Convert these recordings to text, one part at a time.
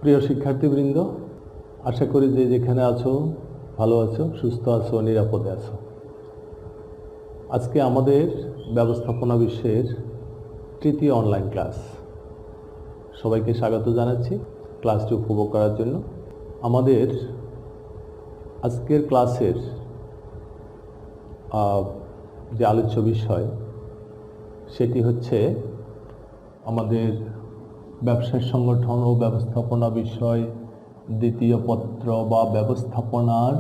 প্রিয় শিক্ষার্থীবৃন্দ, আশা করি যে যেখানে আছো ভালো আছো, সুস্থ আছো, নিরাপদে আছো। আজকে আমাদের ব্যবস্থাপনা বিষয়ের তৃতীয় অনলাইন ক্লাস। সবাইকে স্বাগত জানাচ্ছি ক্লাসটি উপভোগ করার জন্য। আমাদের আজকের ক্লাসের যে আলোচ্য বিষয় সেটি হচ্ছে আমাদের ব্যবসায় সংগঠন ও ব্যবস্থাপনা বিষয় দ্বিতীয় পত্র বা ব্যবস্থাপনার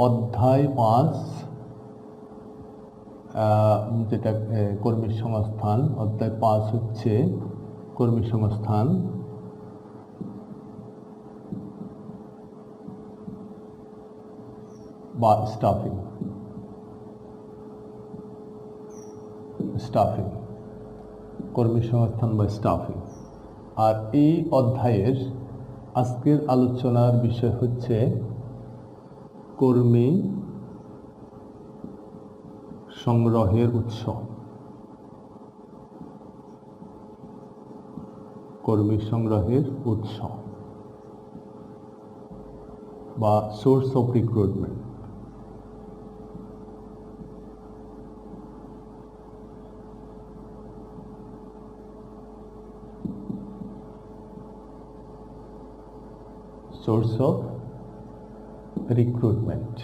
অধ্যায় 5, যেটা কর্মী সংস্থান। অধ্যায় 5 হচ্ছে কর্মী সংস্থান। বা স্টাফিং। কর্মী সংস্থান বা স্টাফিং। আর এই অধ্যায়ের আজকের আলোচনার বিষয় হচ্ছে কর্মী সংগ্রহের উৎস। কর্মী সংগ্রহের উৎস বা source of recruitment. Source of recruitment,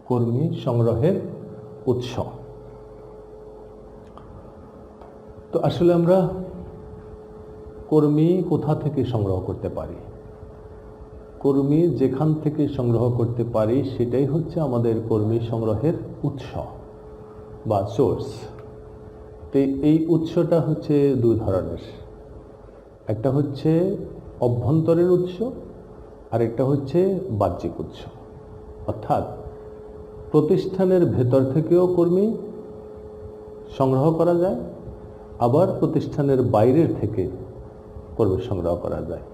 কর্মী সংগ্রহের উৎস। তো আসলে আমরা কর্মী কোথা থেকে সংগ্রহ করতে পারি? কর্মী যেখান থেকে সংগ্রহ করতে পারি সেটাই হচ্ছে আমাদের কর্মী সংগ্রহের উৎস বা সোর্স। তো এই উৎসটা হচ্ছে দুই ধরনের। একটা হচ্ছে অভ্যন্তরীণ উৎস, আর একটা হচ্ছে বাহ্যিক উৎস। অর্থাৎ প্রতিষ্ঠানের ভেতর থেকেও কর্মী সংগ্রহ করা যায়, আবার প্রতিষ্ঠানের বাইরের থেকে কর্মী সংগ্রহ করা যায়।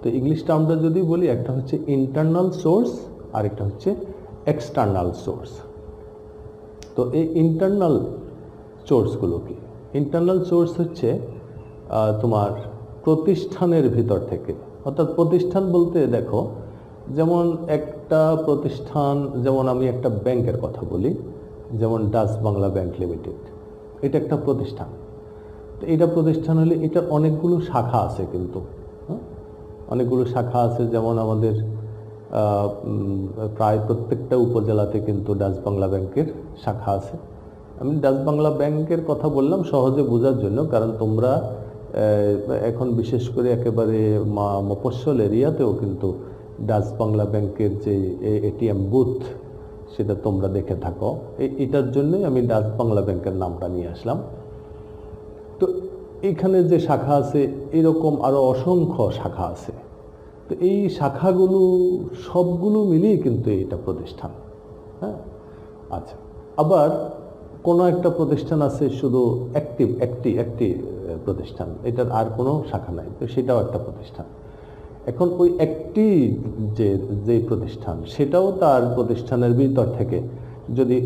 তো ইংলিশ টার্মটা যদি বলি, একটা হচ্ছে ইন্টারনাল সোর্স আর একটা হচ্ছে এক্সটার্নাল সোর্স। তো এই ইন্টারনাল সোর্সগুলো কি? ইন্টারনাল সোর্স হচ্ছে তোমার প্রতিষ্ঠানের ভিতর থেকে। অর্থাৎ প্রতিষ্ঠান বলতে দেখো, যেমন একটা প্রতিষ্ঠান, যেমন আমি একটা ব্যাংকের কথা বলি, যেমন ডাচ বাংলা ব্যাংক লিমিটেড। এটা একটা প্রতিষ্ঠান। তো এটা প্রতিষ্ঠান হলে এটার অনেকগুলো শাখা আছে, কিন্তু অনেকগুলো শাখা আছে। যেমন আমাদের প্রায় প্রত্যেকটা উপজেলাতে কিন্তু ডাচ বাংলা ব্যাংকের শাখা আছে। আমি ডাচ বাংলা ব্যাংকের কথা বললাম সহজে বোঝার জন্য, কারণ তোমরা এখন বিশেষ করে একেবারে মফস্বল এরিয়াতেও কিন্তু ডাচ বাংলা ব্যাংকের যে এটিএম বুথ সেটা তোমরা দেখে থাকো। এটার জন্যই আমি ডাচ বাংলা ব্যাংকের নামটা নিয়ে আসলাম। তো এখানে যে শাখা আছে এরকম আরও অসংখ্য শাখা আছে। তো এই শাখাগুলো সবগুলো মিলিয়ে কিন্তু এটা প্রতিষ্ঠান। হ্যাঁ, আচ্ছা। আবার কোনো একটা প্রতিষ্ঠান আছে শুধু একটি প্রতিষ্ঠান, এটার আর কোনো শাখা নাই, তো সেটাও একটা প্রতিষ্ঠান। এখন ওই একটি যে প্রতিষ্ঠান, সেটাও তার প্রতিষ্ঠানের ভিতর থেকে যদি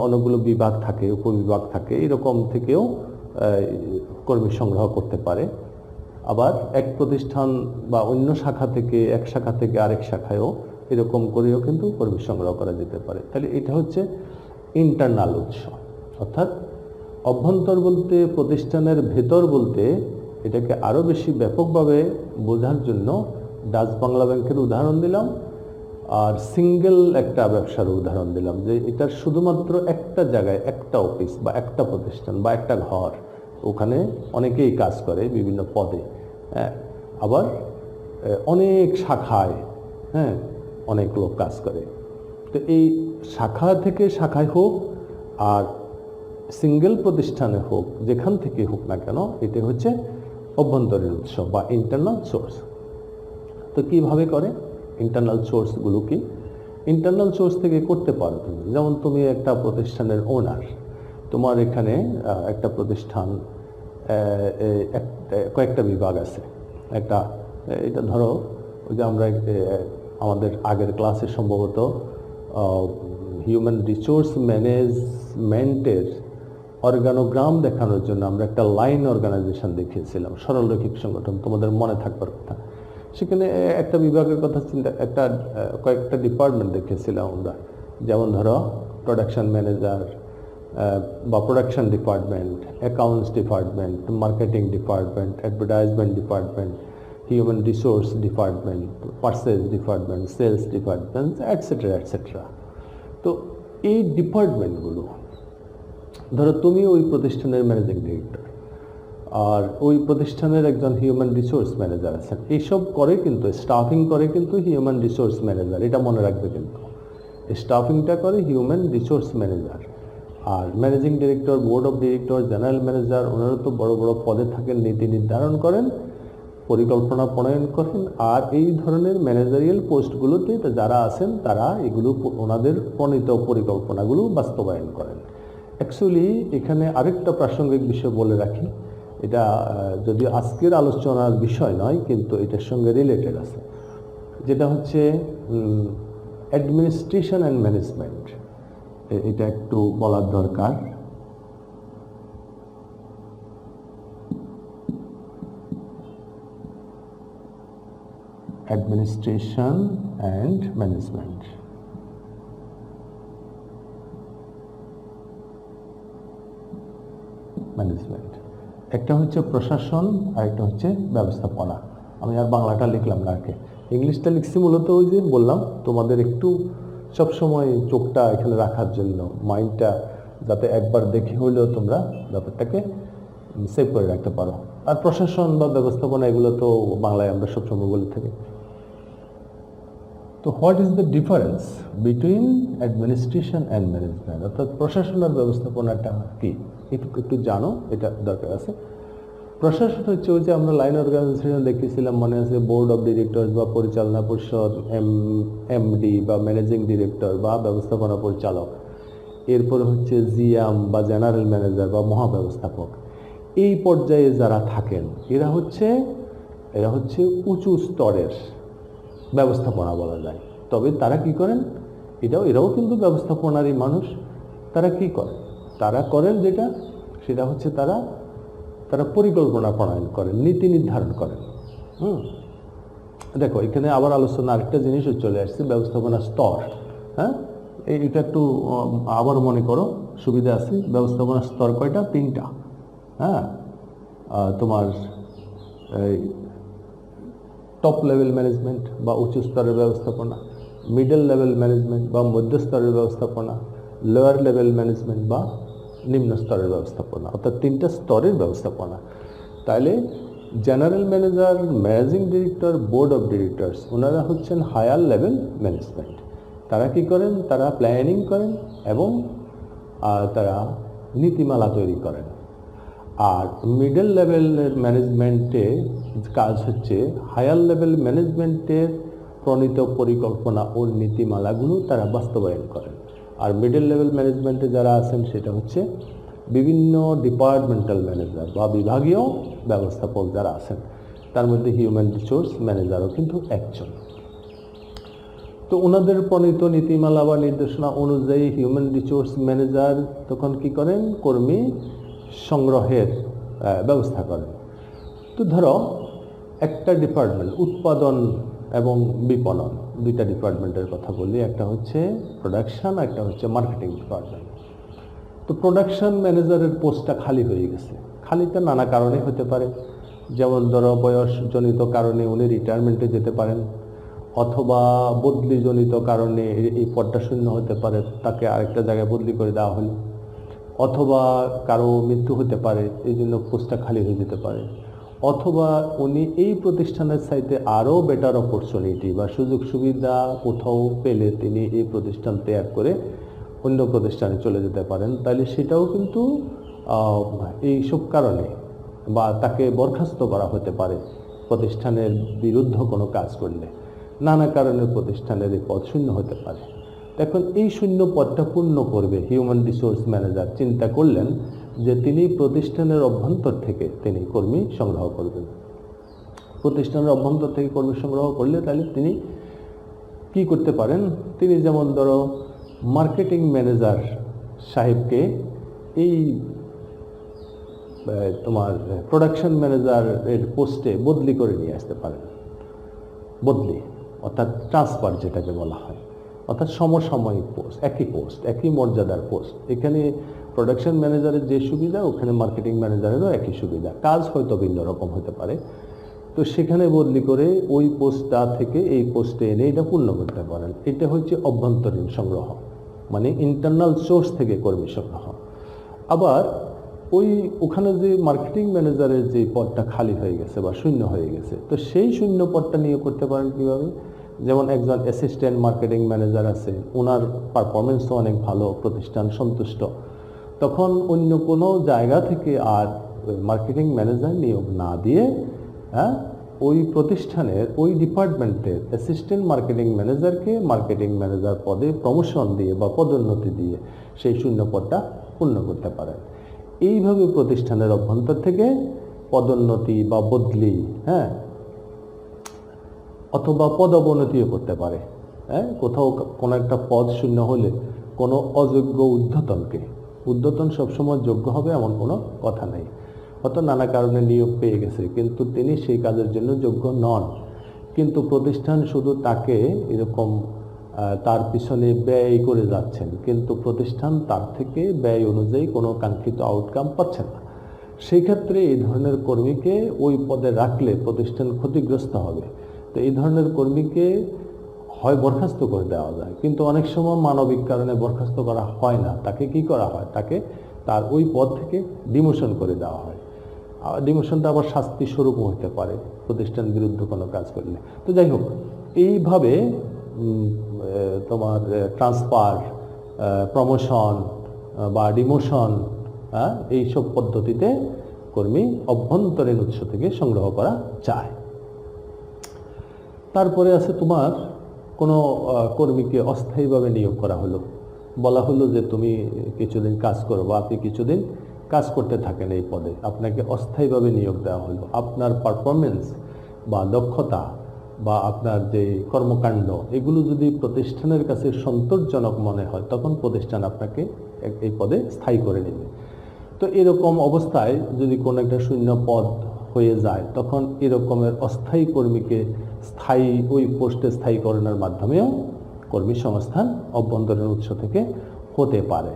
অনেকগুলো বিভাগ থাকে, উপবিভাগ থাকে, এরকম থেকেও কর্মী সংগ্রহ করতে পারে। আবার এক প্রতিষ্ঠান বা অন্য শাখা থেকে, এক শাখা থেকে আরেক শাখায়ও এরকম করেও কিন্তু কর্মী সংগ্রহ করা যেতে পারে। তাহলে এটা হচ্ছে ইন্টারনাল উৎস। অর্থাৎ অভ্যন্তর বলতে, প্রতিষ্ঠানের ভেতর বলতে, এটাকে আরও বেশি ব্যাপকভাবে বোঝার জন্য ডাচ বাংলা ব্যাংকের উদাহরণ দিলাম, আর সিঙ্গেল একটা ব্যবসার উদাহরণ দিলাম, যে এটার শুধুমাত্র একটা জায়গায় একটা অফিস বা একটা প্রতিষ্ঠান বা একটা ঘর, ওখানে অনেকেই কাজ করে বিভিন্ন পদে। আবার অনেক শাখায় অনেক লোক কাজ করে। তো এই শাখা থেকে শাখায় হোক আর সিঙ্গেল প্রতিষ্ঠানে হোক, যেখান থেকে হোক না কেন, এটা হচ্ছে অভ্যন্তরীণ উৎস বা ইন্টারনাল সোর্স। তো কিভাবে করে? ইন্টারনাল সোর্সগুলো কি? ইন্টারনাল সোর্স থেকে করতে পারো তুমি। যেমন তুমি একটা প্রতিষ্ঠানের ওনার, তোমার এখানে একটা প্রতিষ্ঠান, কয়েকটা বিভাগ আছে। এটা ধরো, ওই যে আমরা আমাদের আগের ক্লাসে সম্ভবত হিউম্যান রিসোর্স ম্যানেজমেন্টের অর্গানোগ্রাম দেখানোর জন্য আমরা একটা লাইন অর্গানাইজেশন দেখিয়েছিলাম, সরলরৈখিক সংগঠন, তোমাদের মনে থাকবার কথা। সেখানে একটা বিভাগের কথা কয়েকটা ডিপার্টমেন্ট দেখেছিলাম আমরা, যেমন ধরো প্রোডাকশন ম্যানেজার বা production department, accounts department, marketing department, advertisement department, human resource department, purchase department, sales department, etcetera etcetera. তো এই ডিপার্টমেন্টগুলো, ধরো তুমি ওই প্রতিষ্ঠানের ম্যানেজিং ডিরেক্টর আর ওই প্রতিষ্ঠানের একজন হিউম্যান রিসোর্স ম্যানেজার আছেন, এইসব করে কিন্তু স্টাফিং করে কিন্তু হিউম্যান রিসোর্স ম্যানেজার, এটা মনে রাখবে। কিন্তু স্টাফিংটা করে হিউম্যান রিসোর্স ম্যানেজার। আর managing director, board of director, general manager, ওনারা তো বড় বড় পদে থাকেন, নীতি নির্ধারণ করেন, পরিকল্পনা প্রণয়ন করেন। আর এই ধরনের ম্যানেজারিয়াল পোস্টগুলোতে যারা আছেন তারা এগুলো ওনাদের প্রণীত পরিকল্পনাগুলো বাস্তবায়ন করেন। অ্যাকচুয়ালি এখানে আরেকটা প্রাসঙ্গিক বিষয় বলে রাখি, এটা যদিও আজকের আলোচনার বিষয় নয় কিন্তু এটার সঙ্গে রিলেটেড আছে, যেটা হচ্ছে অ্যাডমিনিস্ট্রেশন অ্যান্ড ম্যানেজমেন্ট। এটা একটু বলার দরকার। অ্যাডমিনিস্ট্রেশন অ্যান্ড ম্যানেজমেন্ট, একটা হচ্ছে প্রশাসন আর একটা হচ্ছে ব্যবস্থাপনা। আমি আর বাংলাটা লিখলাম না, আগে ইংলিশটা লিখছি মূলত ওই যে বললাম তোমাদের একটু সবসময় চোখটা এখানে রাখার জন্য, মাইন্ডটা যাতে একবার দেখে হইলেও তোমরা ব্যাপারটাকে সেভ করে রাখতে পারো। আর প্রশাসন বা ব্যবস্থাপনা এগুলো তো বাংলায় আমরা সবসময় বলে থাকি। তো what is the difference between administration and management, অর্থাৎ প্রশাসন আর ব্যবস্থাপনাটা কি একটু জানো, এটা দরকার আছে। প্রশাসন হচ্ছে ওই যে আমরা লাইন অর্গানাইজেশন দেখেছিলাম, মনে আছে, বোর্ড অফ ডিরেক্টর বা পরিচালনা পরিষদ, এমডি বা ম্যানেজিং ডিরেক্টর বা ব্যবস্থাপনা পরিচালক, এরপরে হচ্ছে জিএম বা জেনারেল ম্যানেজার বা মহাব্যবস্থাপক। এই পর্যায়ে যারা থাকেন এরা হচ্ছে উঁচু স্তরের ব্যবস্থাপনা বলা যায়। তবে তারা কি করেন, এরাও কিন্তু ব্যবস্থাপনারই মানুষ। তারা কি করে, তারা করেন সেটা হচ্ছে তারা পরিকল্পনা প্রণয়ন করেন, নীতি নির্ধারণ করেন। দেখো এখানে আবার আলোচনা আরেকটা জিনিসও চলে আসছে, ব্যবস্থাপনা স্তর। হ্যাঁ, এটা একটু আবার মনে করো, সুবিধা আছে। ব্যবস্থাপনা স্তর কয়টা? 3টা। হ্যাঁ, তোমার টপ লেভেল ম্যানেজমেন্ট বা উচ্চ স্তরের ব্যবস্থাপনা, মিডল লেভেল ম্যানেজমেন্ট বা মধ্যস্তরের ব্যবস্থাপনা, লোয়ার লেভেল ম্যানেজমেন্ট বা নিম্ন স্তরের ব্যবস্থাপনা, অর্থাৎ 3টা স্তরের ব্যবস্থাপনা। তাহলে general manager, managing director, board of directors, ওনারা হচ্ছেন হায়ার লেভেল ম্যানেজমেন্ট। তারা কি করেন, তারা প্ল্যানিং করেন এবং তারা নীতিমালা তৈরি করেন। আর মিডল লেভেলের ম্যানেজমেন্টে কাজ হচ্ছে হায়ার লেভেল ম্যানেজমেন্টের প্রণীত পরিকল্পনা ও নীতিমালাগুলো তারা বাস্তবায়ন করেন। আর মিডল লেভেল ম্যানেজমেন্টে যারা আছেন সেটা হচ্ছে বিভিন্ন ডিপার্টমেন্টাল ম্যানেজার বা বিভাগীয় ব্যবস্থাপক যারা আছেন, তার মধ্যে হিউম্যান রিসোর্স ম্যানেজারও কিন্তু একজন। তো ওনাদের প্রণীত নীতিমালা বা নির্দেশনা অনুযায়ী হিউম্যান রিসোর্স ম্যানেজার তখন কি করেন, কর্মী সংগ্রহের ব্যবস্থা করেন। তো ধরো একটা ডিপার্টমেন্ট, উৎপাদন এবং বিপণন, 2টা ডিপার্টমেন্টের কথা বলি, একটা হচ্ছে প্রোডাকশন, একটা হচ্ছে মার্কেটিং ডিপার্টমেন্ট। তো প্রোডাকশন ম্যানেজারের পোস্টটা খালি হয়ে গেছে। খালিটা নানা কারণে হতে পারে, যেমন ধরো বয়সজনিত কারণে উনি রিটায়ারমেন্টে যেতে পারেন, অথবা বদলিজনিত কারণে এই পদটা শূন্য হতে পারে, তাকে আরেকটা জায়গায় বদলি করে দেওয়া হলো, অথবা কারো মৃত্যু হতে পারে, এই জন্য পোস্টটা খালি হয়ে যেতে পারে, অথবা উনি এই প্রতিষ্ঠানের চাইতে আরও বেটার অপরচুনিটি বা সুযোগ সুবিধা কোথাও পেলে তিনি এই প্রতিষ্ঠান ত্যাগ করে অন্য প্রতিষ্ঠানে চলে যেতে পারেন। তাহলে সেটাও কিন্তু এইসব কারণে, বা তাকে বরখাস্ত করা হতে পারে প্রতিষ্ঠানের বিরুদ্ধ কোনো কাজ করলে, নানা কারণে প্রতিষ্ঠানের এই পদ শূন্য হতে পারে। এখন এই শূন্য পদটা পূর্ণ করবে হিউম্যান রিসোর্স ম্যানেজার। চিন্তা করলেন যে তিনি প্রতিষ্ঠানের অভ্যন্তর থেকে তিনি কর্মী সংগ্রহ করবেন। প্রতিষ্ঠানের অভ্যন্তর থেকে কর্মী সংগ্রহ করলে তাহলে তিনি কি করতে পারেন, তিনি যেমন ধরো মার্কেটিং ম্যানেজার সাহেবকে এই তোমার প্রোডাকশন ম্যানেজারের পোস্টে বদলি করে নিয়ে আসতে পারেন। বদলি অর্থাৎ ট্রান্সফার যেটাকে বলা হয়, অর্থাৎ সমসাময়িক পোস্ট, একই মর্যাদার পোস্ট। এখানে প্রোডাকশন ম্যানেজারের যে সুবিধা ওখানে মার্কেটিং ম্যানেজারেরও একই সুবিধা, কাজ হয়তো ভিন্ন রকম হতে পারে। তো সেখানে বদলি করে ওই পোস্টটা থেকে এই পোস্টে এনে এটা পূর্ণ করতে পারেন। এটা হচ্ছে অভ্যন্তরীণ সংগ্রহ, মানে ইন্টারনাল সোর্স থেকে কর্মী সংগ্রহ। আবার ওখানে যে মার্কেটিং ম্যানেজারের যে পদটা খালি হয়ে গেছে বা শূন্য হয়ে গেছে, তো সেই শূন্য পদটা নিয়োগ করতে পারেন কীভাবে? যেমন একজন অ্যাসিস্ট্যান্ট মার্কেটিং ম্যানেজার আছে, ওনার পারফরমেন্সও অনেক ভালো, প্রতিষ্ঠান সন্তুষ্ট, তখন অন্য কোনো জায়গা থেকে আর মার্কেটিং ম্যানেজার নিয়োগ না দিয়ে ওই প্রতিষ্ঠানের ওই ডিপার্টমেন্টের অ্যাসিস্ট্যান্ট মার্কেটিং ম্যানেজারকে মার্কেটিং ম্যানেজার পদে প্রমোশন দিয়ে বা পদোন্নতি দিয়ে সেই শূন্য পদটা পূর্ণ করতে পারেন। এইভাবে প্রতিষ্ঠানের অভ্যন্তর থেকে পদোন্নতি বা বদলি অথবা পদ অবনতিও করতে পারে। কোথাও কোনো একটা পদ শূন্য হলে কোনো অযোগ্য ঊর্ধ্বতন সবসময় যোগ্য হবে এমন কোনো কথা নেই। হয়তো নানা কারণে নিয়োগ পেয়ে গেছে কিন্তু তিনি সেই কাজের জন্য যোগ্য নন, কিন্তু প্রতিষ্ঠান শুধু তাকে এরকম তার পিছনে ব্যয় করে যাচ্ছেন, কিন্তু প্রতিষ্ঠান তার থেকে ব্যয় অনুযায়ী কোনো কাঙ্ক্ষিত আউটকাম পাচ্ছে না। সেই ক্ষেত্রে এই ধরনের কর্মীকে ওই পদে রাখলে প্রতিষ্ঠান ক্ষতিগ্রস্ত হবে। তো এই ধরনের কর্মীকে হয় বরখাস্ত করে দেওয়া যায়, কিন্তু অনেক সময় মানবিক কারণে বরখাস্ত করা হয় না, তাকে কি করা হয়, তাকে তার ওই পদ থেকে ডিমোশন করে দেওয়া হয়। ডিমোশনটা আবার শাস্তি স্বরূপও হতে পারে প্রতিষ্ঠান বিরুদ্ধে কোনো কাজ করলে। তো যাই হোক, এইভাবে তোমার ট্রান্সফার, প্রমোশন বা ডিমোশন এইসব পদ্ধতিতে কর্মী অভ্যন্তরীণ উৎস থেকে সংগ্রহ করা যায়। তারপরে আছে তোমার কোনো কর্মীকে অস্থায়ীভাবে নিয়োগ করা হলো, বলা হলো যে তুমি কিছুদিন কাজ করো বা আপনি কিছুদিন কাজ করতে থাকেন এই পদে, আপনাকে অস্থায়ীভাবে নিয়োগ দেওয়া হলো। আপনার পারফরমেন্স বা দক্ষতা বা আপনার যে কর্মকাণ্ড এগুলো যদি প্রতিষ্ঠানের কাছে সন্তোষজনক মনে হয় তখন প্রতিষ্ঠান আপনাকে এই পদে স্থায়ী করে নেবে। তো এরকম অবস্থায় যদি কোনো একটা শূন্য পদ হয়ে যায় তখন এরকমের অস্থায়ী কর্মীকে ওই পোস্টে স্থায়ীকরণের মাধ্যমেও কর্মী সংস্থান অভ্যন্তরীণ উৎস থেকে হতে পারে।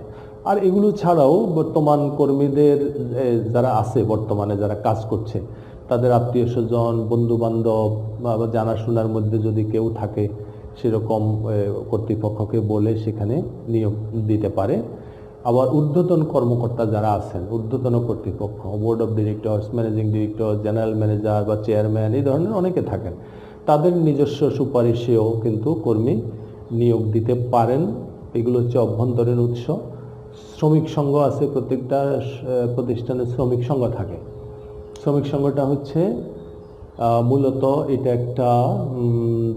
আর এগুলো ছাড়াও বর্তমান কর্মীদের যারা আছে, বর্তমানে যারা কাজ করছে, তাদের আত্মীয় স্বজন, বন্ধুবান্ধব বা জানাশোনার মধ্যে যদি কেউ থাকে সেরকম কর্তৃপক্ষকে বলে সেখানে নিয়োগ দিতে পারে। আবার ঊর্ধ্বতন কর্মকর্তা যারা আছেন, ঊর্ধ্বতন কর্তৃপক্ষ, board of directors, managing director, general manager বা চেয়ারম্যান, এই ধরনের অনেকে থাকেন, তাদের নিজস্ব সুপারিশেও কিন্তু কর্মী নিয়োগ দিতে পারেন। এগুলো হচ্ছে অভ্যন্তরীণ উৎস। শ্রমিক সংঘ আছে, প্রত্যেকটা প্রতিষ্ঠানে শ্রমিক সংঘ থাকে। শ্রমিক সংঘটা হচ্ছে মূলত এটা একটা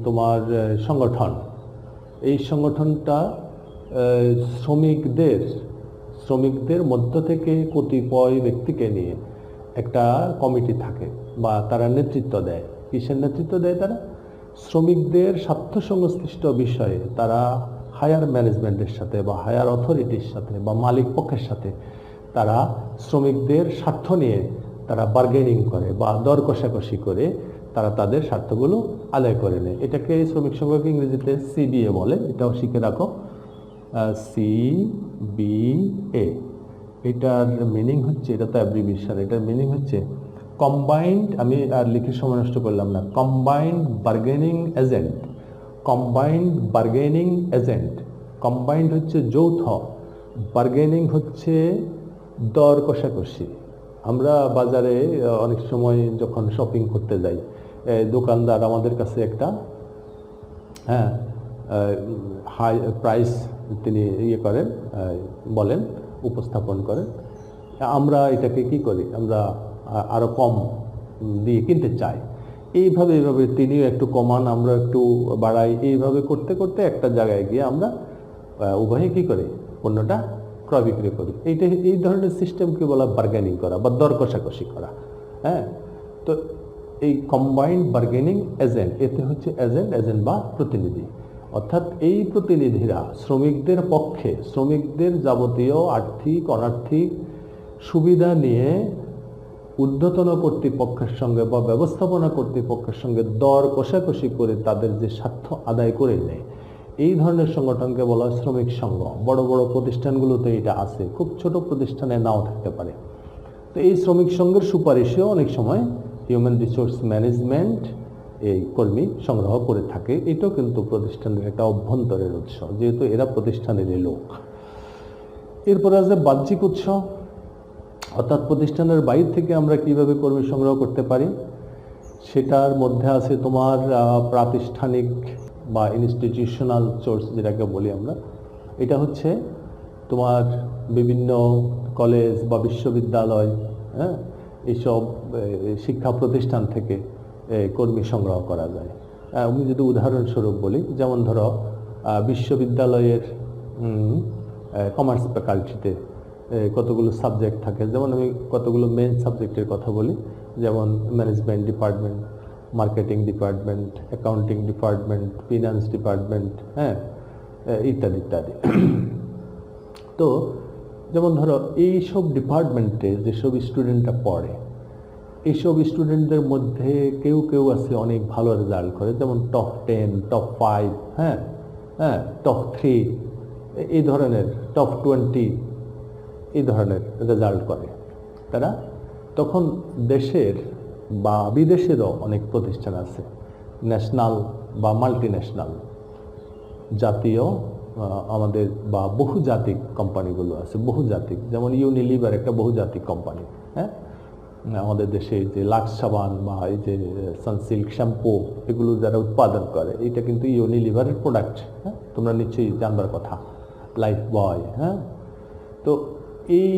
তোমার সংগঠন। এই সংগঠনটা শ্রমিকদের মধ্য থেকে কতিপয় ব্যক্তিকে নিয়ে একটা কমিটি থাকে বা তারা নেতৃত্ব দেয়। কিসের নেতৃত্ব দেয়? তারা শ্রমিকদের স্বার্থ সংশ্লিষ্ট বিষয়ে তারা হায়ার ম্যানেজমেন্টের সাথে বা হায়ার অথরিটির সাথে বা মালিক পক্ষের সাথে তারা শ্রমিকদের স্বার্থ নিয়ে তারা বার্গেনিং করে বা দর কষাকষি করে তারা তাদের স্বার্থগুলো আদায় করে নেয়। এটাকে শ্রমিক সংঘকে ইংরেজিতে সিবিএ বলে, এটাও শিখে রাখো, সিবিএ। এটার মিনিং হচ্ছে, এটা তো অ্যাব্রিভিয়েশন, এটার মিনিং হচ্ছে কম্বাইন্ড, আমি আর লিখে সময় নষ্ট করলাম না, combined bargaining agent. Combined bargaining agent, combined হচ্ছে যৌথ, বার্গেনিং হচ্ছে দর কষাকষি। আমরা বাজারে অনেক সময় যখন শপিং করতে যাই, দোকানদার আমাদের কাছে একটা হাই প্রাইস তিনি বলেন, উপস্থাপন করেন। আমরা এটাকে কি করি, আমরা আরও কম দিয়ে কিনতে চাই। এইভাবে তিনিও একটু কমান, আমরা একটু বাড়াই, এইভাবে করতে করতে একটা জায়গায় গিয়ে আমরা উভয়ে কি করি, পণ্যটা ক্রয় বিক্রি করি। এই ধরনের সিস্টেমকে বলা বার্গেনিং করা বা দর কষাকষি করা। তো এই কম্বাইন্ড বার্গেনিং এজেন্ট, এতে হচ্ছে এজেন্ট বা প্রতিনিধি, অর্থাৎ এই প্রতিনিধিরা শ্রমিকদের পক্ষে শ্রমিকদের যাবতীয় আর্থিক অনার্থিক সুবিধা নিয়ে ঊর্ধ্বতন কর্তৃপক্ষের সঙ্গে বা ব্যবস্থাপনা কর্তৃপক্ষের সঙ্গে দর কষাকষি করে তাদের যে স্বার্থ আদায় করে নেয়, এই ধরনের সংগঠনকে বলা হয় শ্রমিক সংঘ। বড় বড় প্রতিষ্ঠানগুলোতে এটা আছে, খুব ছোট প্রতিষ্ঠানে নাও থাকতে পারে। তো এই শ্রমিক সংঘের সুপারিশেও অনেক সময় হিউম্যান রিসোর্স ম্যানেজমেন্ট এই কর্মী সংগ্রহ করে থাকে। এটাও কিন্তু প্রতিষ্ঠানের একটা অভ্যন্তরের উৎস, যেহেতু এরা প্রতিষ্ঠানেরই লোক। এরপরে আছে বাহ্যিক উৎস, অর্থাৎ প্রতিষ্ঠানের বাইরে থেকে আমরা কিভাবে কর্মী সংগ্রহ করতে পারি। সেটার মধ্যে আছে তোমার প্রাতিষ্ঠানিক বা ইনস্টিটিউশনাল সোর্স, যেটাকে বলি আমরা। এটা হচ্ছে তোমার বিভিন্ন কলেজ বা বিশ্ববিদ্যালয়, হ্যাঁ, এইসব শিক্ষা প্রতিষ্ঠান থেকে কর্মী সংগ্রহ করা যায়। আমি যদি উদাহরণস্বরূপ বলি, যেমন ধরো বিশ্ববিদ্যালয়ের কমার্স ফ্যাকাল্টিতে কতগুলো সাবজেক্ট থাকে, যেমন আমি কতগুলো মেন সাবজেক্টের কথা বলি, যেমন management department, marketing department, accounting department, finance department, হ্যাঁ, ইত্যাদি ইত্যাদি। তো যেমন ধরো এইসব ডিপার্টমেন্টে যেসব স্টুডেন্টরা পড়ে, এইসব স্টুডেন্টদের মধ্যে কেউ কেউ আছে অনেক ভালো রেজাল্ট করে, যেমন টপ 10, টপ 5, হ্যাঁ, টপ 3, এই ধরনের টপ 20, এই ধরনের রেজাল্ট করে তারা। তখন দেশের বা বিদেশেরও অনেক প্রতিষ্ঠান আছে, ন্যাশনাল বা মাল্টি ন্যাশনাল, জাতীয় আমাদের বা বহুজাতিক কোম্পানিগুলো আছে, বহুজাতিক, যেমন ইউনিলিভার একটা বহুজাতিক কোম্পানি, হ্যাঁ। আমাদের দেশে যে লাক্স সাবান বা এই যে সানসিল্ক শ্যাম্পু, এগুলো যারা উৎপাদন করে, এটা কিন্তু ইউনিলিভারের প্রোডাক্ট, হ্যাঁ, তোমরা নিশ্চয়ই জানবার কথা, লাইফ বয়, হ্যাঁ। তো এই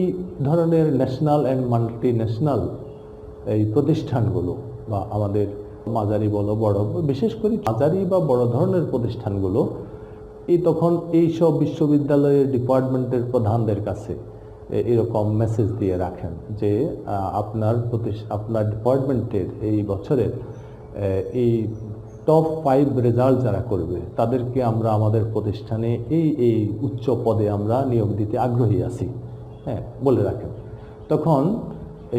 ধরনের ন্যাশনাল অ্যান্ড মাল্টি ন্যাশনাল এই প্রতিষ্ঠানগুলো বা আমাদের মাঝারি বলো বড়, বিশেষ করে মাঝারি বা বড় ধরনের প্রতিষ্ঠানগুলো তখন এইসব বিশ্ববিদ্যালয়ের ডিপার্টমেন্টের প্রধানদের কাছে এরকম মেসেজ দিয়ে রাখেন যে আপনার ডিপার্টমেন্টের এই বছরের এই টপ 5 রেজাল্ট যারা করবে তাদেরকে আমরা আমাদের প্রতিষ্ঠানে এই উচ্চ পদে আমরা নিয়োগ দিতে আগ্রহী আছি, হ্যাঁ, বলে রাখেন। তখন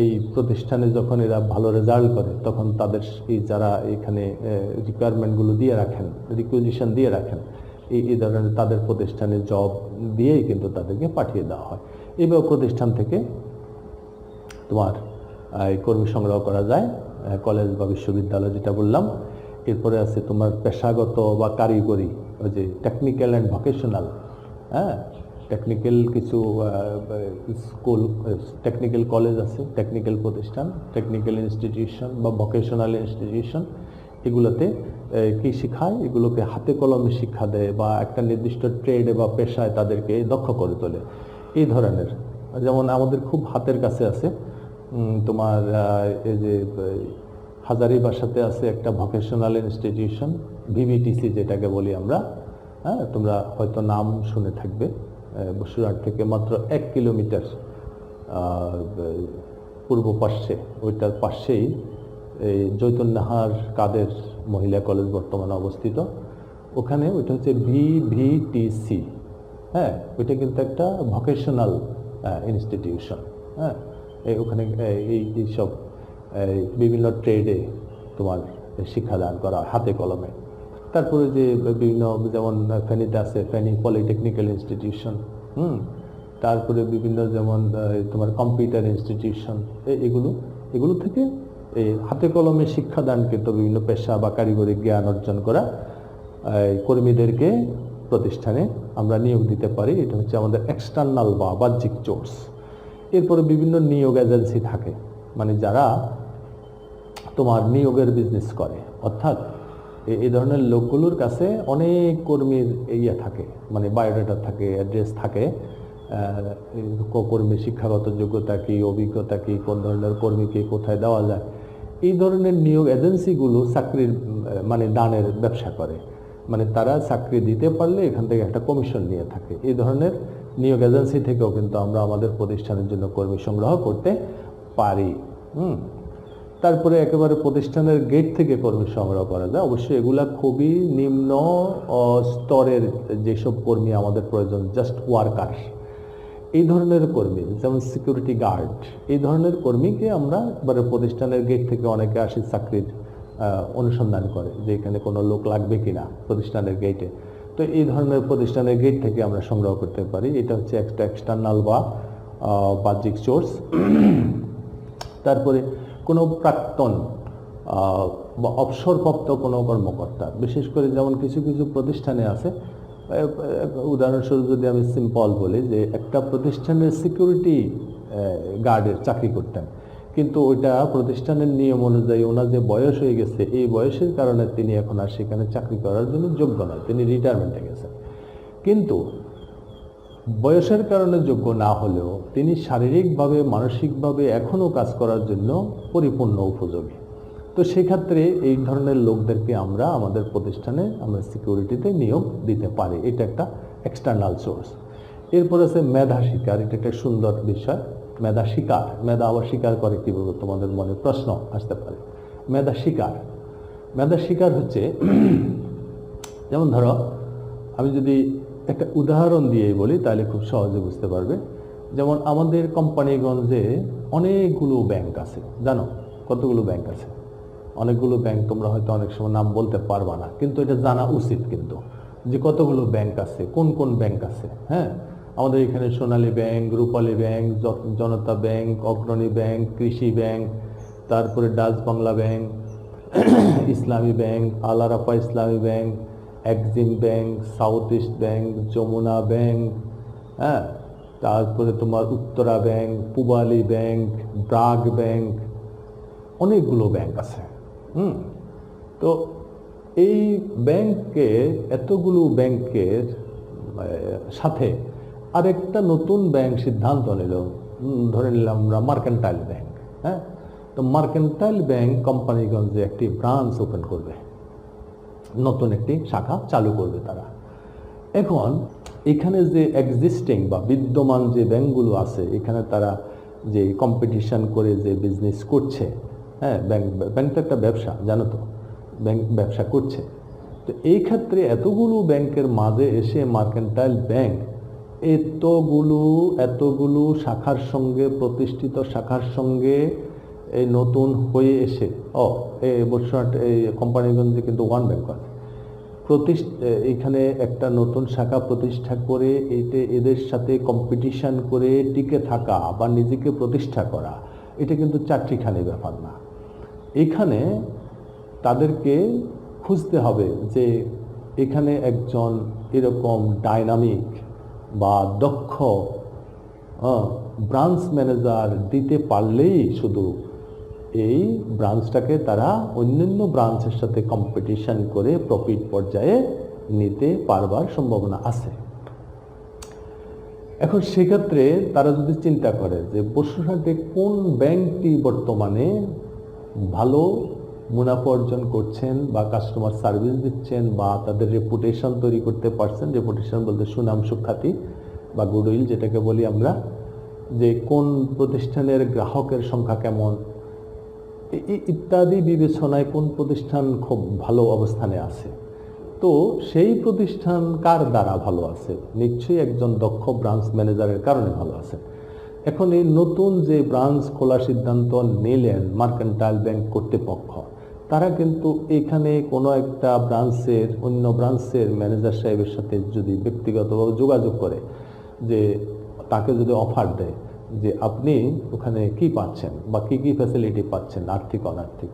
এই প্রতিষ্ঠানে যখন এরা ভালো রেজাল্ট করে, তখন তাদের এই যারা এখানে রিকোয়ারমেন্টগুলো দিয়ে রাখেন, রিকুইজিশন দিয়ে রাখেন, এই ধরনের তাদের প্রতিষ্ঠানে জব দিয়েই কিন্তু তাদেরকে পাঠিয়ে দেওয়া হয়। এইভাবে প্রতিষ্ঠান থেকে তোমার কর্মী সংগ্রহ করা যায়, কলেজ বা বিশ্ববিদ্যালয় যেটা বললাম। এরপরে আছে তোমার পেশাগত বা কারিগরি, ওই যে টেকনিক্যাল অ্যান্ড ভোকেশনাল, হ্যাঁ, টেকনিক্যাল কিছু স্কুল, টেকনিক্যাল কলেজ আছে, টেকনিক্যাল প্রতিষ্ঠান, টেকনিক্যাল ইনস্টিটিউশন বা ভোকেশনাল ইনস্টিটিউশন। এগুলোতে কি শিখায়, এগুলোকে হাতে কলমে শিক্ষা দেয় বা একটা নির্দিষ্ট ট্রেডে বা পেশায় তাদেরকে দক্ষ করে তোলে। এই ধরনের, যেমন আমাদের খুব হাতের কাছে আছে তোমার এই যে হাজারীবাসাতে আছে একটা ভোকেশনাল ইনস্টিটিউশন, ভিভিটিসি যেটাকে বলি আমরা, হ্যাঁ, তোমরা হয়তো নাম শুনে থাকবে। বসিরহাট থেকে মাত্র 1 কিলোমিটার পূর্ব পার্শ্বে, ওইটার পাশেই এই জৈতুন্নাহার কাদের মহিলা কলেজ বর্তমানে অবস্থিত। ওখানে ওইটা হচ্ছে ভিভিটিসি, হ্যাঁ, ওইটা কিন্তু একটা ভোকেশনাল ইনস্টিটিউশন, হ্যাঁ। ওখানে এইসব বিভিন্ন ট্রেডে তোমার শিক্ষাদান করা হাতে কলমে। তারপরে যে বিভিন্ন, যেমন ফেনীতে আছে ফেনী পলিটেকনিক্যাল ইনস্টিটিউশন, তারপরে বিভিন্ন যেমন তোমার কম্পিউটার ইনস্টিটিউশন, এগুলো থেকে এই হাতে কলমে শিক্ষাদান কিন্তু বিভিন্ন পেশা বা কারিগরি জ্ঞান অর্জন করা কর্মীদেরকে প্রতিষ্ঠানে আমরা নিয়োগ দিতে পারি। এটা হচ্ছে আমাদের এক্সটার্নাল বা বাহ্যিক সোর্স। এরপরে বিভিন্ন নিয়োগ এজেন্সি থাকে, মানে যারা তোমার নিয়োগের বিজনেস করে, অর্থাৎ এই ধরনের লোকগুলোর কাছে অনেক কর্মীর থাকে, মানে বায়োডাটা থাকে, অ্যাড্রেস থাকে, কর্মীর শিক্ষাগত যোগ্যতা কী, অভিজ্ঞতা কী, কোন ধরনের কর্মীকে কোথায় দেওয়া যায়। এই ধরনের নিয়োগ এজেন্সিগুলো চাকরির মানে দানের ব্যবসা করে, মানে তারা চাকরি দিতে পারলে এখান থেকে একটা কমিশন নিয়ে থাকে। এই ধরনের নিয়োগ এজেন্সি থেকেও কিন্তু আমরা আমাদের প্রতিষ্ঠানের জন্য কর্মী সংগ্রহ করতে পারি। তারপরে একেবারে প্রতিষ্ঠানের গেট থেকে কর্মী সংগ্রহ করা যায়। অবশ্যই এগুলা খুবই নিম্ন স্তরের যেসব কর্মী আমাদের প্রয়োজন, জাস্ট ওয়ার্কার, এই ধরনের কর্মী, যেমন সিকিউরিটি গার্ড, এই ধরনের কর্মীকে আমরা এবারে প্রতিষ্ঠানের গেট থেকে অনেকে আসে চাকরির অনুসন্ধান করে যে এখানে কোনো লোক লাগবে কিনা প্রতিষ্ঠানের গেটে। তো এই ধরনের প্রতিষ্ঠানের গেট থেকে আমরা সংগ্রহ করতে পারি। এটা হচ্ছে একটা এক্সটার্নাল বা বাহ্যিক সোর্স। তারপরে কোনো প্রাক্তন বা অবসরপ্রাপ্ত কোনো কর্মকর্তা, বিশেষ করে যেমন কিছু কিছু প্রতিষ্ঠানে আছে, উদাহরণস্বরূপ যদি আমি সিম্পল বলি যে একটা প্রতিষ্ঠানের সিকিউরিটি গার্ডের চাকরি করতেন, কিন্তু ওইটা প্রতিষ্ঠানের নিয়ম অনুযায়ী ওনার যে বয়স হয়ে গেছে, এই বয়সের কারণে তিনি এখন আর সেখানে চাকরি করার জন্য যোগ্য নয়, তিনি রিটায়ারমেন্টে গেছেন। কিন্তু বয়সের কারণে যোগ্য না হলেও তিনি শারীরিকভাবে মানসিকভাবে এখনও কাজ করার জন্য পরিপূর্ণ উপযোগী। তো সেক্ষেত্রে এই ধরনের লোকদেরকে আমরা আমাদের প্রতিষ্ঠানে আমরা সিকিউরিটিতে নিয়োগ দিতে পারি। এটা একটা এক্সটার্নাল সোর্স। এরপর আছে মেধা শিকার। এটা একটা সুন্দর বিষয়। মেধা শিকার, মেধা আবার শিকার করে কীভাবে, তোমাদের মনে প্রশ্ন আসতে পারে। মেধা শিকার, মেধা শিকার হচ্ছে যেমন ধরো আমি যদি একটা উদাহরণ দিয়ে বলি তাহলে খুব সহজে বুঝতে পারবে। যেমন আমাদের কোম্পানিগঞ্জে অনেকগুলো ব্যাংক আছে, জানো কতগুলো ব্যাংক আছে? অনেকগুলো ব্যাংক, তোমরা হয়তো অনেক সময় নাম বলতে পারবা না, কিন্তু এটা জানা উচিত কিন্তু যে কতগুলো ব্যাংক আছে, কোন কোন ব্যাংক আছে। হ্যাঁ, আমাদের এখানে Sonali bank, Rupali bank, Janata bank, Agrani bank, Krishi bank, তারপরে Dutch Bangla bank, Islami bank, Al Arafah Islami bank, Exim bank, South East bank, Jamuna bank, হ্যাঁ, তারপরে তোমার Uttara bank, Pubali bank, BRAC bank, অনেকগুলো ব্যাংক আছে। তো এই ব্যাংকে, এতগুলো ব্যাংকের সাথে আরেকটা নতুন ব্যাংক সিদ্ধান্ত নিল, ধরে নিলাম আমরা মার্কেন্টাইল ব্যাংক। হ্যাঁ, তো মার্কেন্টাইল ব্যাংক কোম্পানিগঞ্জে একটি ব্রাঞ্চ ওপেন করবে, নতুন একটি শাখা চালু করবে তারা। এখন এখানে যে এক্সিস্টিং বা বিদ্যমান যে ব্যাংকগুলো আছে, এখানে তারা যে কম্পিটিশন করে যে বিজনেস করছে, হ্যাঁ, ব্যাংকটা একটা ব্যবসা, জানো তো, ব্যাংক ব্যবসা করছে। তো এই ক্ষেত্রে এতগুলো ব্যাংকের মাঝে এসে মার্কেন্টাইল ব্যাংক এতগুলো শাখার সঙ্গে, প্রতিষ্ঠিত শাখার সঙ্গে এই নতুন হয়ে এসে এই বর্ষাট এই কোম্পানিগঞ্জে কিন্তু ওয়ান ব্যাংক আছে, এখানে একটা নতুন শাখা প্রতিষ্ঠা করে এদের সাথে কম্পিটিশন করে টিকে থাকা বা নিজেকে প্রতিষ্ঠা করা, এটা কিন্তু চারটিখানি ব্যাপার না। এখানে তাদেরকে খুঁজতে হবে যে এখানে একজন এরকম ডাইনামিক বা দক্ষ ব্রাঞ্চ ম্যানেজার দিতে পারলেই শুধু এই ব্রাঞ্চটাকে তারা অন্যান্য ব্রাঞ্চের সাথে কম্পিটিশন করে প্রফিট পর্যায়ে নিতে পারবার সম্ভাবনা আছে। এখন সেক্ষেত্রে তারা যদি চিন্তা করে যে বসুরহাটে কোন ব্যাংকটি বর্তমানে ভালো মুনাফা অর্জন করছেন বা কাস্টমার সার্ভিস দিচ্ছেন বা তাদের রেপুটেশন তৈরি করতে পারছেন, রেপুটেশন বলতে সুনাম সুখ্যাতি বা গুডউইল যেটাকে বলি আমরা, যে কোন প্রতিষ্ঠানের গ্রাহকের সংখ্যা কেমন ইত্যাদি বিবেচনায় কোন প্রতিষ্ঠান খুব ভালো অবস্থানে আছে, তো সেই প্রতিষ্ঠান কার দ্বারা ভালো আছে? নিশ্চয়ই একজন দক্ষ ব্রাঞ্চ ম্যানেজারের কারণে ভালো আছে। এখন এই নতুন যে ব্রাঞ্চ খোলার সিদ্ধান্ত নিলেন মার্কেন্টাইল ব্যাংক কর্তৃপক্ষ, তারা কিন্তু এখানে কোনো একটা ব্রাঞ্চের অন্য ব্রাঞ্চের ম্যানেজার সাহেবের সাথে যদি ব্যক্তিগতভাবে যোগাযোগ করে, যে তাকে যদি অফার দেয় যে আপনি ওখানে কি পাচ্ছেন বা কি কি ফ্যাসিলিটি পাচ্ছেন, আর্থিক অনার্থিক,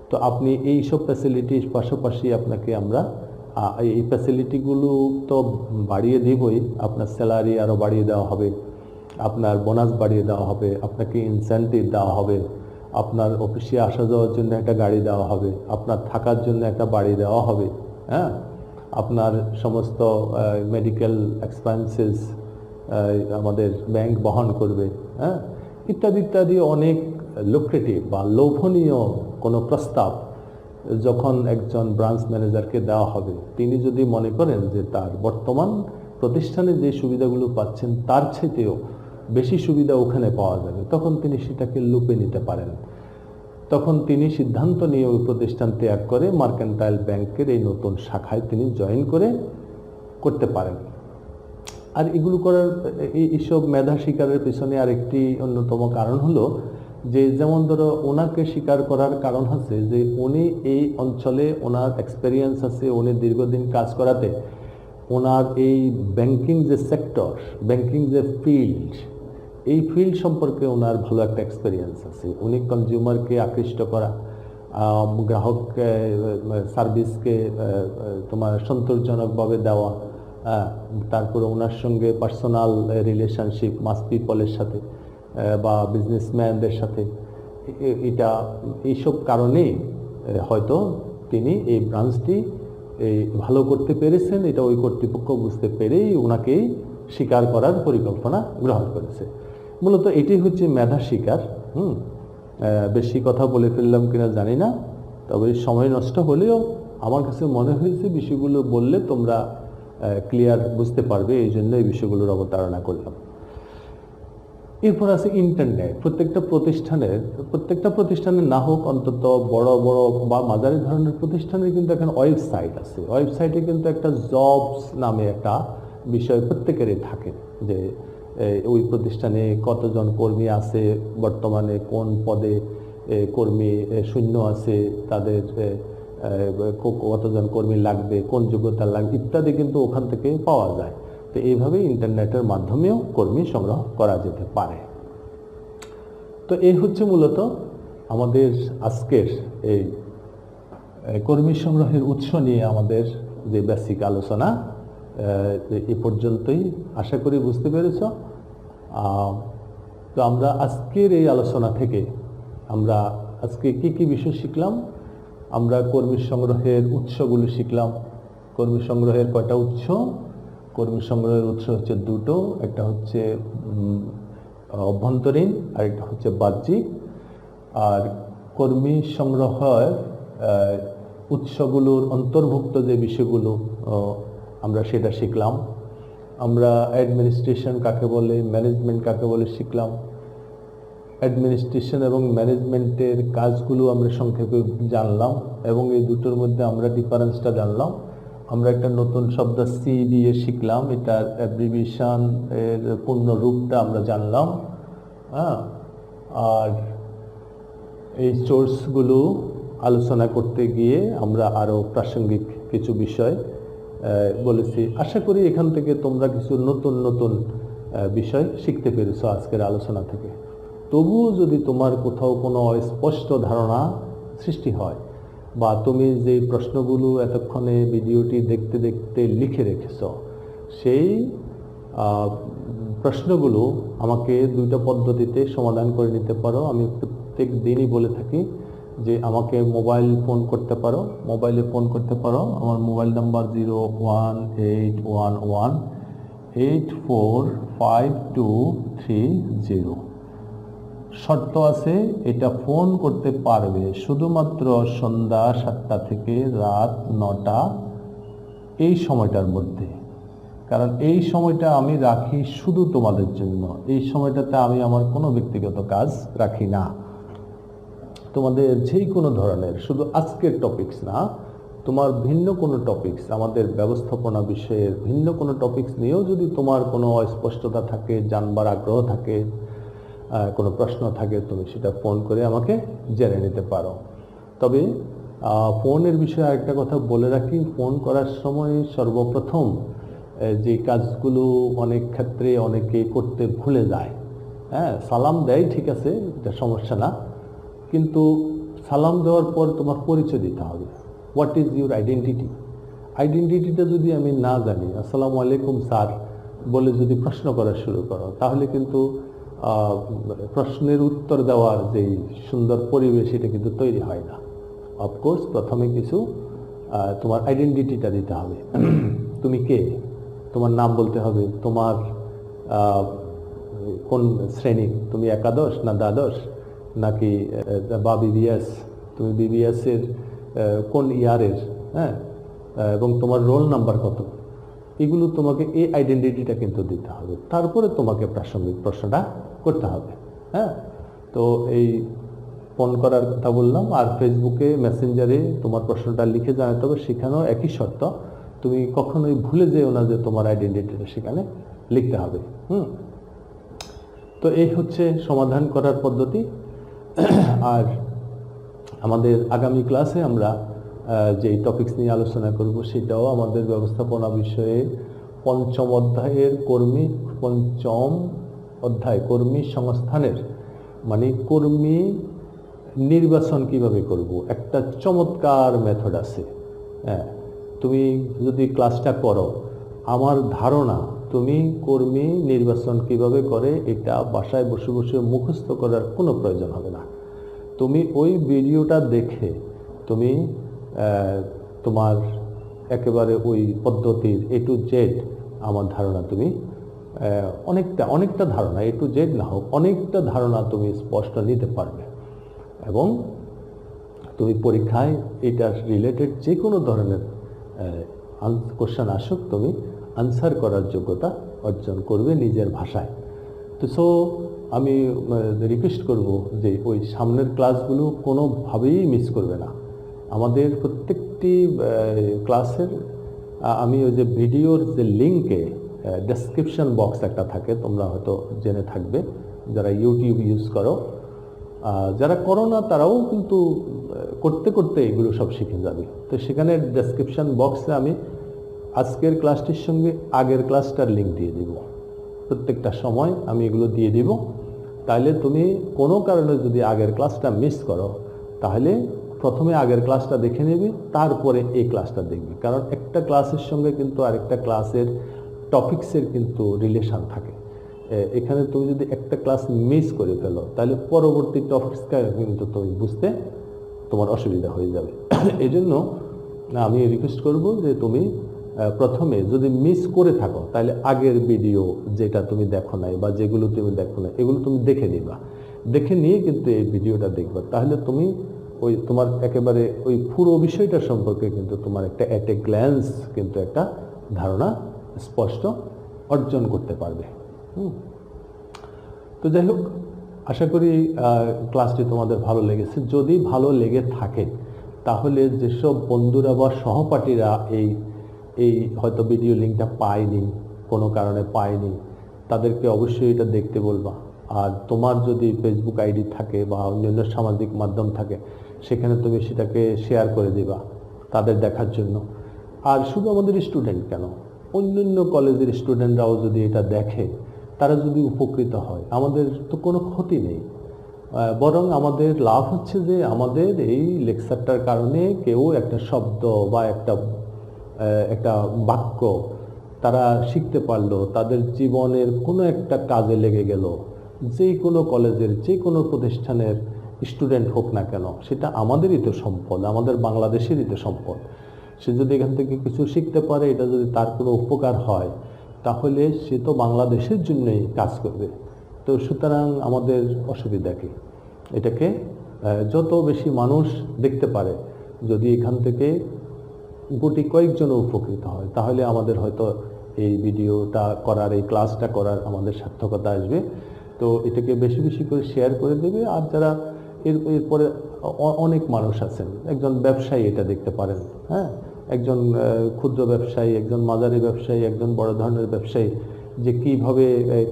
তো আপনি এই সব ফ্যাসিলিটির পাশাপাশি আপনাকে আমরা এই ফ্যাসিলিটিগুলো তো বাড়িয়ে দিবই, আপনার স্যালারি আরও বাড়িয়ে দেওয়া হবে, আপনার বোনাস বাড়িয়ে দেওয়া হবে, আপনাকে ইনসেন্টিভ দেওয়া হবে, আপনার অফিসে আসা যাওয়ার জন্য একটা গাড়ি দেওয়া হবে, আপনার থাকার জন্য একটা বাড়ি দেওয়া হবে, হ্যাঁ, আপনার সমস্ত মেডিকেল এক্সপেন্সেস আমাদের ব্যাংক বহন করবে, হ্যাঁ, ইত্যাদি ইত্যাদি অনেক লুক্রেটিভ বা লোভনীয় কোনো প্রস্তাব যখন একজন ব্রাঞ্চ ম্যানেজারকে দেওয়া হবে, তিনি যদি মনে করেন যে তার বর্তমান প্রতিষ্ঠানে যে সুবিধাগুলো পাচ্ছেন তার চাইতেও বেশি সুবিধা ওখানে পাওয়া যাবে, তখন তিনি সেটাকে লুপে নিতে পারেন। তখন তিনি সিদ্ধান্ত নিয়ে ওই প্রতিষ্ঠান ত্যাগ করে মার্কেন্টাইল ব্যাংকের এই নতুন শাখায় তিনি জয়েন করতে পারেন। আর এগুলো করার এইসব মেধা শিকারের পেছনে আরেকটি অন্যতম কারণ হলো যে, যেমন ধরো ওনাকে স্বীকার করার কারণ হচ্ছে যে উনি এই অঞ্চলে ওনার এক্সপেরিয়েন্স আছে, উনি দীর্ঘদিন কাজ করাতে ওনার এই ব্যাংকিং যে সেক্টর, ব্যাংকিং যে ফিল্ড, এই ফিল্ড সম্পর্কে ওনার ভালো একটা এক্সপেরিয়েন্স আছে। উনি কনজিউমারকে আকৃষ্ট করা, গ্রাহক সার্ভিসকে তোমার সন্তোষজনকভাবে দেওয়া, তারপরে ওনার সঙ্গে পার্সোনাল রিলেশনশিপ মাস পিপলের সাথে বা বিজনেসম্যানদের সাথে, এটা এইসব কারণে হয়তো তিনি এই ব্রাঞ্চটি এই ভালো করতে পেরেছেন। এটা ওই কর্তৃপক্ষ বুঝতে পেরেই ওনাকেই স্বীকার করার পরিকল্পনা গ্রহণ করেছে। মূলত এটি হচ্ছে মেধা শিকার। বেশি কথা বলে ফেললাম কিনা জানি না, তবে সময় নষ্ট হলেও আমার কাছে মনে হয়েছে বিষয়গুলো বললে তোমরা ক্লিয়ার বুঝতে পারবে, এই জন্য এই বিষয়গুলোর অবতারণা করলাম। এরপর আছে ইন্টারনেট। প্রত্যেকটা প্রতিষ্ঠানের না হোক, অন্তত বড় বড় বা মাঝারি ধরনের প্রতিষ্ঠানের কিন্তু এখন ওয়েবসাইট আছে। ওয়েবসাইটে কিন্তু একটা জবস নামে একটা বিষয় প্রত্যেকেরই থাকে, যে ওই প্রতিষ্ঠানে কতজন কর্মী আছে, বর্তমানে কোন পদে কর্মী শূন্য আছে, তাদের কতজন কর্মী লাগবে, কোন যোগ্যতা লাগবে ইত্যাদি কিন্তু ওখান থেকে পাওয়া যায়। তো এইভাবে ইন্টারনেটের মাধ্যমেও কর্মী সংগ্রহ করা যেতে পারে। তো এই হচ্ছে মূলত আমাদের আজকের এই কর্মী সংগ্রহের উৎস নিয়ে আমাদের যে বেসিক আলোচনা, এ পর্যন্তই। আশা করি বুঝতে পেরেছ। তো আমরা আজকের এই আলোচনা থেকে আমরা আজকে কি কি বিষয় শিখলাম? আমরা কর্মী সংগ্রহের উৎসগুলো শিখলাম। কর্মী সংগ্রহের কয়টা উৎস? কর্মী সংগ্রহের উৎস হচ্ছে দুটো, একটা হচ্ছে অভ্যন্তরীণ আর একটা হচ্ছে বাহ্যিক। আর কর্মী সংগ্রহের উৎসগুলোর অন্তর্ভুক্ত যে বিষয়গুলো আমরা সেটা শিখলাম। আমরা অ্যাডমিনিস্ট্রেশন কাকে বলে, ম্যানেজমেন্ট কাকে বলে শিখলাম। অ্যাডমিনিস্ট্রেশন এবং ম্যানেজমেন্টের কাজগুলো আমরা সংক্ষেপে জানলাম এবং এই দুটোর মধ্যে আমরা ডিফারেন্সটা জানলাম। আমরা একটা নতুন শব্দ CBA শিখলাম, এটার অ্যাব্রিভিয়েশন এর পূর্ণ রূপটা আমরা জানলাম। আর এই সোর্সগুলো আলোচনা করতে গিয়ে আমরা আরও প্রাসঙ্গিক কিছু বিষয় বলেছি। আশা করি এখান থেকে তোমরা কিছু নতুন নতুন বিষয় শিখতে পেরেছো আজকের আলোচনা থেকে। তবুও যদি তোমার কোথাও কোনো স্পষ্ট ধারণা সৃষ্টি হয় বা তুমি যে প্রশ্নগুলো এতক্ষণে ভিডিওটি দেখতে দেখতে লিখে রেখেছ, সেই প্রশ্নগুলো আমাকে দুইটা পদ্ধতিতে সমাধান করে নিতে পারো। আমি প্রত্যেক দিনই বলে থাকি যে আমাকে মোবাইল ফোন করতে পারো, মোবাইলে ফোন করতে পারো। আমার মোবাইল নাম্বার 01811845230। শর্ত আছে, এটা ফোন করতে পারবে শুধুমাত্র সন্ধ্যা 7টা থেকে রাত 9টা এই সময়টার মধ্যে। কারণ এই সময়টা আমি রাখি শুধু তোমাদের জন্য। এই সময়টাতে আমি আমার কোনো ব্যক্তিগত কাজ রাখি না। তোমাদের যেই কোনো ধরনের, শুধু আজকের টপিকস না, তোমার ভিন্ন কোনো টপিকস, আমাদের ব্যবস্থাপনা বিষয়ের ভিন্ন কোনো টপিকস নিয়েও যদি তোমার কোনো অস্পষ্টতা থাকে, জানবার আগ্রহ থাকে, কোনো প্রশ্ন থাকে, তুমি সেটা ফোন করে আমাকে জেনে নিতে পারো। তবে ফোনের বিষয়ে আরেকটা কথা বলে রাখি, ফোন করার সময় সর্বপ্রথম যে কাজগুলো অনেক ক্ষেত্রে অনেকে করতে ভুলে যায়। সালাম দেয়, ঠিক আছে, এটা সমস্যা না, কিন্তু সালাম দেওয়ার পর তোমার পরিচয় দিতে হবে। What is your identity? আইডেন্টিটিটা যদি আমি না জানি, আসসালামু আলাইকুম স্যার বলে যদি প্রশ্ন করা শুরু করো, তাহলে কিন্তু প্রশ্নের উত্তর দেওয়ার যে সুন্দর পরিবেশ, এটা কিন্তু তৈরি হয় না। অফকোর্স প্রথমে কিছু তোমার আইডেন্টিটিটা দিতে হবে। তুমি কে, তোমার নাম বলতে হবে, তোমার কোন শ্রেণী, তুমি একাদশ না দ্বাদশ নাকি বা বিবিএস, তুমি বিবিএসের কোন ইয়ারের, এবং তোমার রোল নাম্বার কত, এগুলো তোমাকে, এই আইডেন্টিটিটা কিন্তু দিতে হবে। তারপরে তোমাকে প্রাসঙ্গিক প্রশ্নটা করতে হবে। তো এই ফোন করার কথা বললাম। আর ফেসবুকে মেসেঞ্জারে তোমার প্রশ্নটা লিখে জানাতে হবে, সেখানেও একই শর্ত। তুমি কখনোই ভুলে যেও না যে তোমার আইডেন্টিটিটা সেখানে লিখতে হবে। তো এই হচ্ছে সমাধান করার পদ্ধতি। আর আমাদের আগামী ক্লাসে আমরা যে টপিকস নিয়ে আলোচনা করব সেটাও আমাদের ব্যবস্থাপনা বিষয়ে পঞ্চম অধ্যায় কর্মী সংস্থানের মানে কর্মী নির্বাচন কিভাবে করব, একটা চমৎকার মেথড আছে। হ্যাঁ, তুমি যদি ক্লাসটা করো, আমার ধারণা তুমি কর্মী নির্বাচন কিভাবে করে এটা বাসায় বসে বসে মুখস্থ করার কোনো প্রয়োজন হবে না। তুমি ওই ভিডিওটা দেখে তুমি তোমার একেবারে ওই পদ্ধতির A to Z আমার ধারণা তুমি অনেকটা ধারণা, A to Z না হোক, অনেকটা ধারণা তুমি স্পষ্ট নিতে পারবে এবং তুমি পরীক্ষায় এটার রিলেটেড যে কোনো ধরনের কোশ্চেন আসুক তুমি আনসার করার যোগ্যতা অর্জন করবে নিজের ভাষায়। তো সো আমি রিকোয়েস্ট করব যে ওই সামনের ক্লাসগুলো কোনোভাবেই মিস করবে না। আমাদের প্রত্যেকটি ক্লাসের আমি ওই যে ভিডিওর যে লিঙ্কে ডেসক্রিপশন বক্স একটা থাকে, তোমরা হয়তো জেনে থাকবে যারা ইউটিউব ইউজ করো, যারা করো না তারাও কিন্তু করতে করতে এগুলো সব শিখে যাবে। তো সেখানে ডেসক্রিপশন বক্সে আমি আজকের ক্লাসটির সঙ্গে আগের ক্লাসটার লিঙ্ক দিয়ে দেব, প্রত্যেকটা সময় আমি এগুলো দিয়ে দিব। তাহলে তুমি কোনো কারণে যদি আগের ক্লাসটা মিস করো তাহলে প্রথমে আগের ক্লাসটা দেখে নেবে, তারপরে এই ক্লাসটা দেখবে, কারণ একটা ক্লাসের সঙ্গে কিন্তু আরেকটা ক্লাসের টপিক্সের কিন্তু রিলেশন থাকে। এখানে তুমি যদি একটা ক্লাস মিস করে ফেলো তাহলে পরবর্তী টপিক্সটা কিন্তু তুমি বুঝতে তোমার অসুবিধা হয়ে যাবে। এই জন্য আমি রিকোয়েস্ট করব যে তুমি প্রথমে যদি মিস করে থাকো তাহলে আগের ভিডিও যেটা তুমি দেখো নাই বা যেগুলো তুমি দেখো না এগুলো তুমি দেখে নিবা, দেখে নিয়ে কিন্তু এই ভিডিওটা দেখবা, তাহলে তুমি ওই তোমার একেবারে ওই পুরো বিষয়টা সম্পর্কে কিন্তু তোমার একটা অ্যাট এ গ্ল্যান্স কিন্তু একটা ধারণা স্পষ্ট অর্জন করতে পারবে। তো যাই হোক, আশা করি ক্লাসটি তোমাদের ভালো লেগেছে। যদি ভালো লেগে থাকে তাহলে যেসব বন্ধুরা বা সহপাঠীরা এই হয়তো ভিডিও লিঙ্কটা পায়নি, কোনো কারণে পায়নি, তাদেরকে অবশ্যই এটা দেখতে বলবা। আর তোমার যদি ফেসবুক আইডি থাকে বা অন্যান্য সামাজিক মাধ্যম থাকে সেখানে তুমি সেটাকে শেয়ার করে দিবা তাদের দেখার জন্য। আর শুধু আমাদের স্টুডেন্ট কেন, অন্যান্য কলেজের স্টুডেন্টরাও যদি এটা দেখে, তারা যদি উপকৃত হয়, আমাদের তো কোনো ক্ষতি নেই, বরং আমাদের লাভ হচ্ছে যে আমাদের এই লেকচারটার কারণে কেউ একটা শব্দ বা একটা বাক্য তারা শিখতে পারলো, তাদের জীবনের কোনো একটা কাজে লেগে গেল। যে কোনো কলেজের যে কোনো প্রতিষ্ঠানের স্টুডেন্ট হোক না কেন, সেটা আমাদেরই তো সম্পদ, আমাদের বাংলাদেশেরই তো সম্পদ। সে যদি এখান থেকে কিছু শিখতে পারে, এটা যদি তার কোনো উপকার হয়, তাহলে সে তো বাংলাদেশের জন্যই কাজ করবে। তো সুতরাং আমাদের অসুবিধা কি? এটাকে যত বেশি মানুষ দেখতে পারে, যদি এখান থেকে গুটি কয়েকজন উপকৃত হয়, তাহলে আমাদের হয়তো এই ভিডিওটা করার, এই ক্লাসটা করার আমাদের সার্থকতা আসবে। তো এটাকে বেশি বেশি করে শেয়ার করে দেবে। আর যারা এরপরে অনেক মানুষ আছেন, একজন ব্যবসায়ী এটা দেখতে পারেন, হ্যাঁ, একজন ক্ষুদ্র ব্যবসায়ী, একজন মাঝারি ব্যবসায়ী, একজন বড় ধরনের ব্যবসায়ী, যে কিভাবে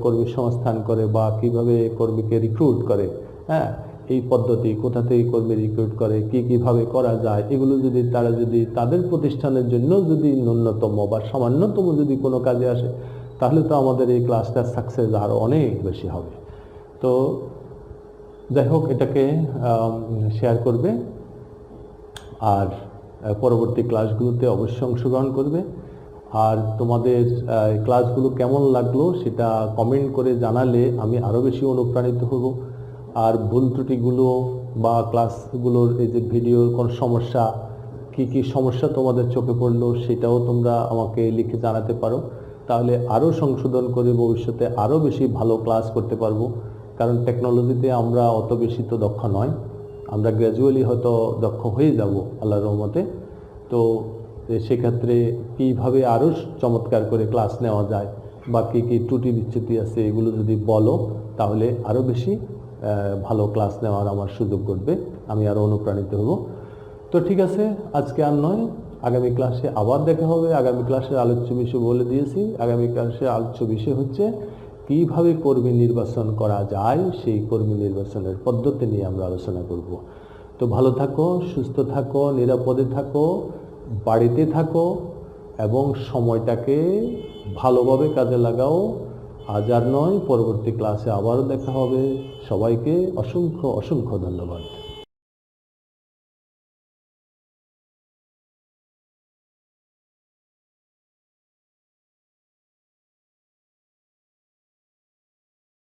কর্মী সংস্থান করে বা কিভাবে কর্মীকে রিক্রুট করে, হ্যাঁ, এই পদ্ধতি কোথা থেকে কর্মী রিক্রুট করে, কিভাবে করা যায়, এগুলো যদি তারা যদি তাদের প্রতিষ্ঠানের জন্য যদি ন্যূনতম বা সামান্যতম যদি কোনো কাজে আসে, তাহলে তো আমাদের এই ক্লাসটার সাকসেস আরও অনেক বেশি হবে। তো যাই হোক, এটাকে শেয়ার করবে আর পরবর্তী ক্লাসগুলোতে অবশ্যই অংশগ্রহণ করবে। আর তোমাদের ক্লাসগুলো কেমন লাগলো সেটা কমেন্ট করে জানালে আমি আরও বেশি অনুপ্রাণিত হব। আর ভুল ত্রুটিগুলো বা ক্লাসগুলোর এই যে ভিডিওর কোনো সমস্যা, কি সমস্যা তোমাদের চোখে পড়লো সেটাও তোমরা আমাকে লিখে জানাতে পারো, তাহলে আরও সংশোধন করে ভবিষ্যতে আরও বেশি ভালো ক্লাস করতে পারবো। কারণ টেকনোলজিতে আমরা অত বেশি তো দক্ষ নয়, আমরা গ্র্যাজুয়ালি হয়তো দক্ষ হয়ে যাব আল্লাহর রহমতে। তো সেক্ষেত্রে কীভাবে আরও চমৎকার করে ক্লাস নেওয়া যায় বা কী ত্রুটি বিচ্যুতি আছে এগুলো যদি বলো, তাহলে আরও বেশি ভালো ক্লাস নেওয়ার আমার সুযোগ ঘটবে, আমি আরও অনুপ্রাণিত হব। তো ঠিক আছে, আজকে আর নয়, আগামী ক্লাসে আবার দেখা হবে। আগামী ক্লাসে আলোচ্য বিষয় বলে দিয়েছি। আগামী ক্লাসে আলোচ্য বিষয় হচ্ছে কিভাবে কর্মী নির্বাচন করা যায়, সেই কর্মী নির্বাচনের পদ্ধতি নিয়ে আমরা আলোচনা করব। তো ভালো থাকো, সুস্থ থাকো, নিরাপদে থাকো, বাড়িতে থাকো এবং সময়টাকে ভালোভাবে কাজে লাগাও। আজ আর নয়, পরবর্তী ক্লাসে আবারও দেখা হবে। সবাইকে অসংখ্য অসংখ্য ধন্যবাদ।